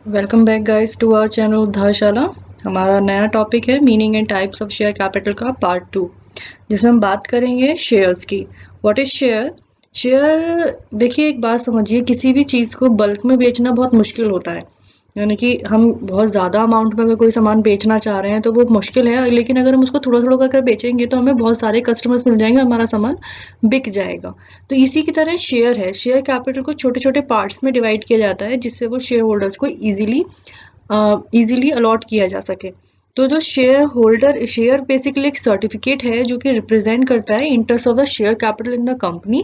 Welcome back guys to our channel Uddharshala. हमारा नया topic है meaning and types of share capital का part 2, जिसमें हम बात करेंगे शेयर्स की। What is share? शेयर, देखिए एक बात समझिए, किसी भी चीज़ को बल्क में बेचना बहुत मुश्किल होता है। यानी कि हम बहुत ज़्यादा अमाउंट में अगर कोई सामान बेचना चाह रहे हैं तो वो मुश्किल है, लेकिन अगर हम उसको थोड़ा थोड़ा करके बेचेंगे तो हमें बहुत सारे कस्टमर्स मिल जाएंगे, हमारा सामान बिक जाएगा। तो इसी की तरह शेयर है। शेयर कैपिटल को छोटे छोटे पार्ट्स में डिवाइड किया जाता है, जिससे वो शेयर होल्डर्स को ईजिली अलॉट किया जा सके। तो जो शेयर बेसिकली एक सर्टिफिकेट है जो कि रिप्रेजेंट करता है interest of the share capital in the company,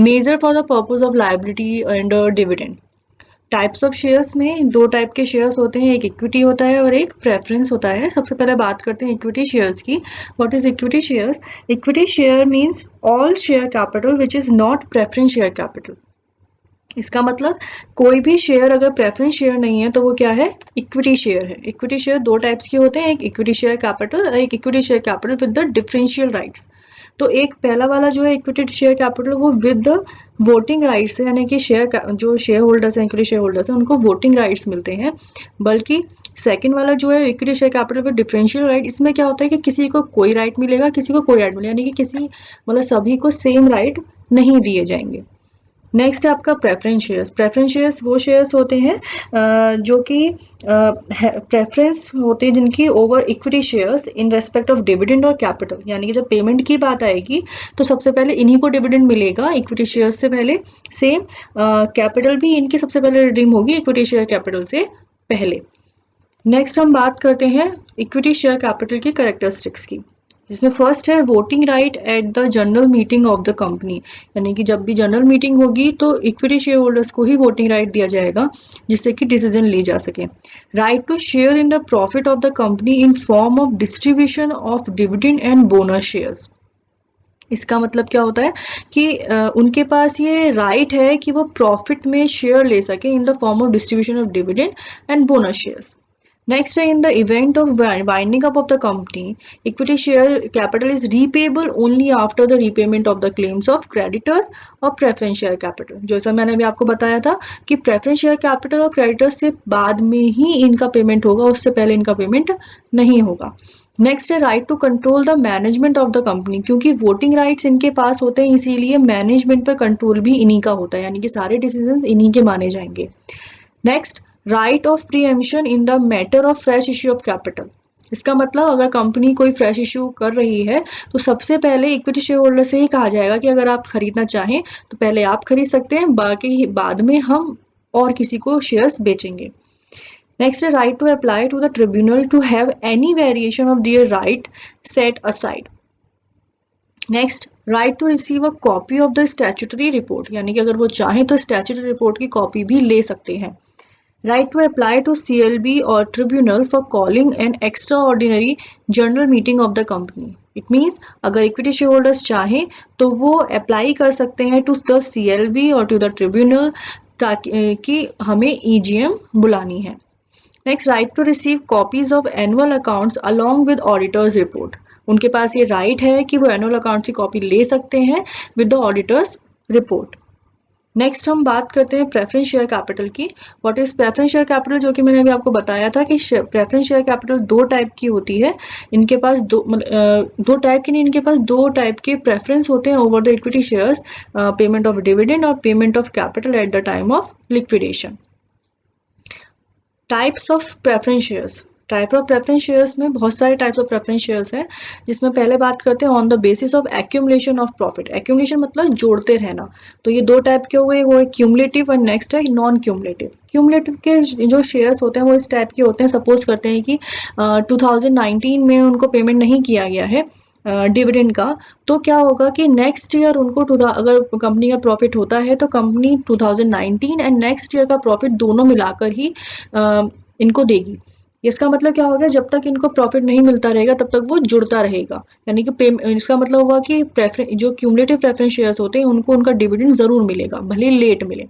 measure for the purpose of liability and dividend. Types of shares में दो टाइप के शेयर्स होते हैं, एक इक्विटी होता है और एक प्रेफरेंस होता है। सबसे पहले बात करते हैं इक्विटी शेयर्स की। What is equity shares? Equity share means all share capital which is not preference share capital. इसका मतलब कोई भी शेयर अगर प्रेफरेंस शेयर नहीं है तो वो क्या है? इक्विटी शेयर है। इक्विटी शेयर दो टाइप्स के होते हैं, एक इक्विटी शेयर कैपिटल और एक equity share capital with the differential rights. तो एक पहला वाला जो है इक्विटी शेयर कैपिटल, वो विद द वोटिंग राइट्स है, यानी कि जो शेयर होल्डर्स हैं, इक्विटी शेयर होल्डर्स हैं, उनको वोटिंग राइट्स मिलते हैं। बल्कि सेकंड वाला जो है equity share capital with differential right, इसमें क्या होता है कि किसी को कोई राइट मिलेगा, किसी को कोई राइट मिलेगा, यानी कि किसी मतलब सभी को सेम राइट नहीं दिए जाएंगे। नेक्स्ट है आपका प्रेफरेंस शेयर्स। प्रेफरेंस शेयर्स वो शेयर्स होते हैं जो कि प्रेफरेंस होते हैं जिनकी over equity shares in respect of dividend और कैपिटल। यानी कि जब पेमेंट की बात आएगी तो सबसे पहले इन्हीं को डिविडेंड मिलेगा इक्विटी शेयर्स से पहले। सेम कैपिटल भी इनकी सबसे पहले रिडीम होगी इक्विटी शेयर कैपिटल से पहले। नेक्स्ट हम बात करते हैं इक्विटी शेयर कैपिटल की कैरेक्टरिस्टिक्स की, जिसमें फर्स्ट है voting right at the general meeting of the company. यानी कि जब भी जनरल मीटिंग होगी तो इक्विटी शेयर होल्डर्स को ही वोटिंग राइट दिया जाएगा, जिससे कि डिसीजन ली जा सके। Right to share in the profit of the company in form of distribution of dividend and bonus shares. इसका मतलब क्या होता है कि उनके पास ये राइट है कि वो प्रॉफिट में शेयर ले सके in the form of distribution of dividend and bonus shares. Next, in the event of winding up of the company, equity share capital is repayable only after the repayment of the claims of creditors or preference share capital। जैसा मैंने अभी आपको बताया था कि preference share capital और creditors से बाद में ही इनका पेमेंट होगा, उससे पहले इनका पेमेंट नहीं होगा। नेक्स्ट है right to control the management of the company. क्योंकि वोटिंग राइट्स इनके पास होते हैं, इसीलिए मैनेजमेंट पर कंट्रोल भी इन्हीं का होता है, यानी कि सारे डिसीजंस इन्हीं के माने जाएंगे। Next, right of preemption in the matter of fresh issue of capital. इसका मतलब अगर कंपनी कोई फ्रेश इश्यू कर रही है तो सबसे पहले इक्विटी शेयर होल्डर से ही कहा जाएगा कि अगर आप खरीदना चाहें तो पहले आप खरीद सकते हैं, बाकी बाद में हम और किसी को शेयर्स बेचेंगे। नेक्स्ट है right to apply to the tribunal to have any variation of their right set aside. Next, right to receive a copy of the statutory report. यानी कि अगर वो चाहें तो स्टैट्यूटरी रिपोर्ट की कॉपी भी ले सकते हैं। Right to apply to CLB or tribunal for calling an extraordinary general meeting of the company. It means अगर इक्विटी शेयर होल्डर्स चाहें तो वो अप्लाई कर सकते हैं टू द CLB और टू द ट्रिब्यूनल ताकि कि हमें EGM बुलानी है। Next, right to receive copies of annual accounts along with auditors report. उनके पास ये राइट है कि वो एनुअल अकाउंट्स की कॉपी ले सकते हैं with the auditors report. Next हम बात करते हैं प्रेफरेंस शेयर कैपिटल की। What is preference share capital? जो कि मैंने अभी आपको बताया था कि प्रेफरेंस शेयर कैपिटल दो टाइप की होती है। इनके पास दो टाइप की नहीं, इनके पास दो टाइप के प्रेफरेंस होते हैं over the equity shares, payment of dividend और payment of capital at the time of liquidation. Types of preference shares. Type of preference shares में बहुत सारे टाइप्स ऑफ प्रेफरेंस शेयर्स हैं, जिसमें पहले बात करते हैं on the basis of accumulation of profit. Accumulation मतलब जोड़ते रहना। तो ये दो टाइप के हुए, वो है क्यूमुलेटिव और नेक्स्ट है नॉन क्यूमुलेटिव। क्यूमुलेटिव के जो शेयर्स होते हैं वो इस टाइप के होते हैं। सपोज करते हैं कि 2019 में उनको पेमेंट नहीं किया गया है डिविडेंड का, तो क्या होगा कि नेक्स्ट ईयर उनको अगर कंपनी का प्रॉफिट होता है तो कंपनी 2019 एंड नेक्स्ट ईयर का प्रॉफिट दोनों मिलाकर ही इनको देगी। इसका मतलब क्या हो गया, जब तक इनको प्रॉफिट नहीं मिलता रहेगा तब तक वो जुड़ता रहेगा। यानी कि इसका मतलब हुआ कि जो क्यूमुलेटिव प्रेफरेंस शेयर्स होते हैं उनको उनका डिविडेंड जरूर मिलेगा, भले लेट मिले।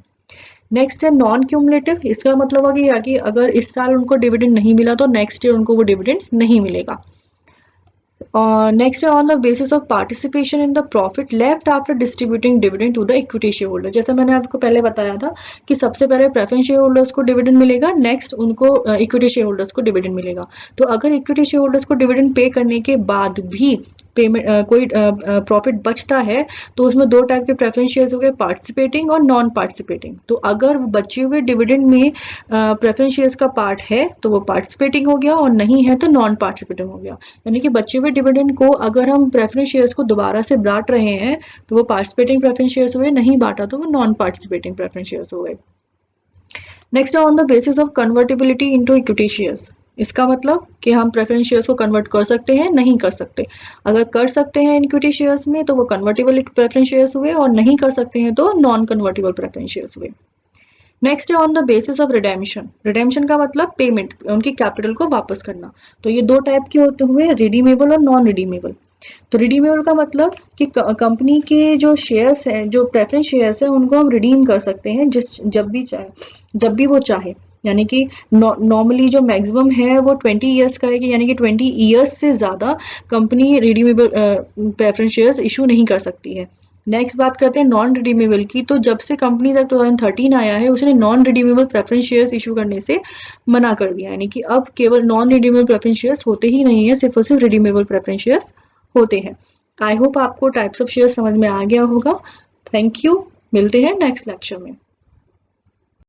नेक्स्ट है नॉन क्यूमुलेटिव। इसका मतलब हुआ कि अगर इस साल उनको डिविडेंड नहीं मिला तो नेक्स्ट ईयर उनको वो डिविडेंड नहीं मिलेगा। नेक्स्ट है on the basis of participation in the profit left after distributing dividend to the equity share holder. जैसे मैंने आपको पहले बताया था कि सबसे पहले प्रेफरेंस शेयर होल्डर्स को डिविडेंड मिलेगा, नेक्स्ट उनको इक्विटी शेयर होल्डर्स को डिविडेंड मिलेगा। तो अगर इक्विटी शेयर होल्डर्स को डिविडेंड पे करने के बाद भी पेमेंट कोई प्रॉफिट बचता है तो उसमें दो टाइप के प्रेफरेंस शेयर्स हो गए, पार्टिसिपेटिंग और नॉन पार्टिसिपेटिंग। तो अगर बचे हुए डिविडेंड में प्रेफरेंस शेयर्स का पार्ट है तो वो पार्टिसिपेटिंग हो गया, और नहीं है तो नॉन पार्टिसिपेटिंग हो गया। यानी कि बचे हुए डिविडेंड को अगर हम प्रेफरेंस शेयर्स को दोबारा से बांट रहे हैं तो वो पार्टिसिपेटिंग प्रेफरेंस शेयर्स हुए, नहीं बांटा तो वो नॉन पार्टिसिपेटिंग प्रेफरेंस शेयर्स हो गए। Next on the basis of convertibility into equity shares. इसका मतलब कि हम प्रेफरेंस शेयर्स को कन्वर्ट कर सकते हैं, नहीं कर सकते। अगर कर सकते हैं इक्विटी शेयर्स में तो वो कन्वर्टेबल प्रेफरेंस शेयर्स हुए, और नहीं कर सकते हैं तो नॉन कन्वर्टेबल प्रेफरेंस शेयर्स हुए। नेक्स्ट है on the basis of redemption. Redemption का मतलब पेमेंट, उनकी कैपिटल को वापस करना। तो ये दो टाइप के होते हुए, रिडीमेबल और नॉन रिडीमेबल। तो रिडीमेबल का मतलब कि कंपनी के जो शेयर्स हैं, जो प्रेफरेंस शेयर्स हैं, उनको हम रिडीम कर सकते हैं जब भी वो चाहे। यानी कि नॉर्मली जो मैक्सिमम है वो 20 ईयर्स का है, कि यानी कि 20 ईयर्स से ज़्यादा company redeemable preference shares issue नहीं कर सकती है। नेक्स्ट बात करते हैं नॉन रिडीमेबल की। तो जब से कंपनीज एक्ट 2013 आया है उसने non redeemable preference shares issue करने से मना कर दिया। यानी कि अब केवल नॉन रिडीमेबल प्रेफरेंस शेयर्स होते ही नहीं है, सिर्फ और सिर्फ रिडीमेबल प्रेफरेंस शेयर्स होते हैं। आई होप आपको टाइप्स ऑफ शेयर्स समझ में आ गया होगा। थैंक यू, मिलते हैं नेक्स्ट लेक्चर में।